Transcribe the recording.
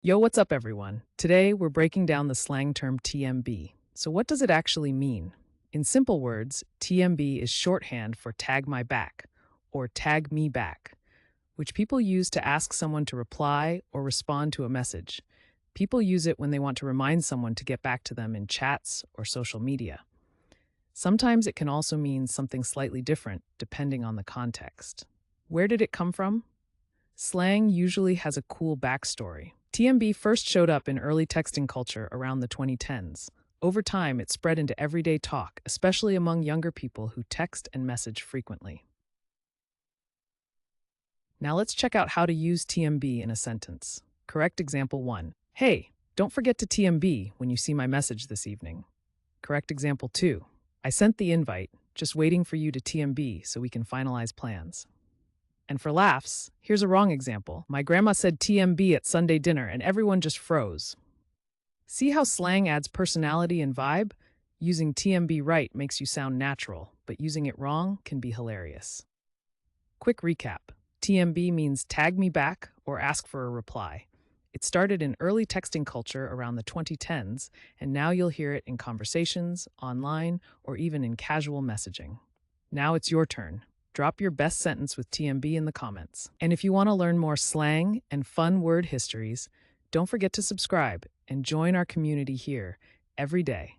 Yo, what's up, everyone? Today, we're breaking down the slang term TMB. So, what does it actually mean? In simple words, TMB is shorthand for tag my back or tag me back, which people use to ask someone to reply or respond to a message. People use it when they want to remind someone to get back to them in chats or social media. Sometimes it can also mean something slightly different depending on the context. Where did it come from? Slang usually has a cool backstory. TMB first showed up in early texting culture around the 2010s. Over time, it spread into everyday talk, especially among younger people who text and message frequently. Now let's check out how to use TMB in a sentence. Correct example 1. Hey, don't forget to TMB when you see my message this evening. Correct example 2. I sent the invite, just waiting for you to TMB so we can finalize plans. And for laughs, here's a wrong example. My grandma said TMB at Sunday dinner and everyone just froze. See how slang adds personality and vibe? Using TMB right makes you sound natural, but using it wrong can be hilarious. Quick recap. TMB means tag me back or ask for a reply. It started in early texting culture around the 2010s, and now you'll hear it in conversations, online, or even in casual messaging. Now it's your turn. Drop your best sentence with TMB in the comments. And if you want to learn more slang and fun word histories, don't forget to subscribe and join our community here every day.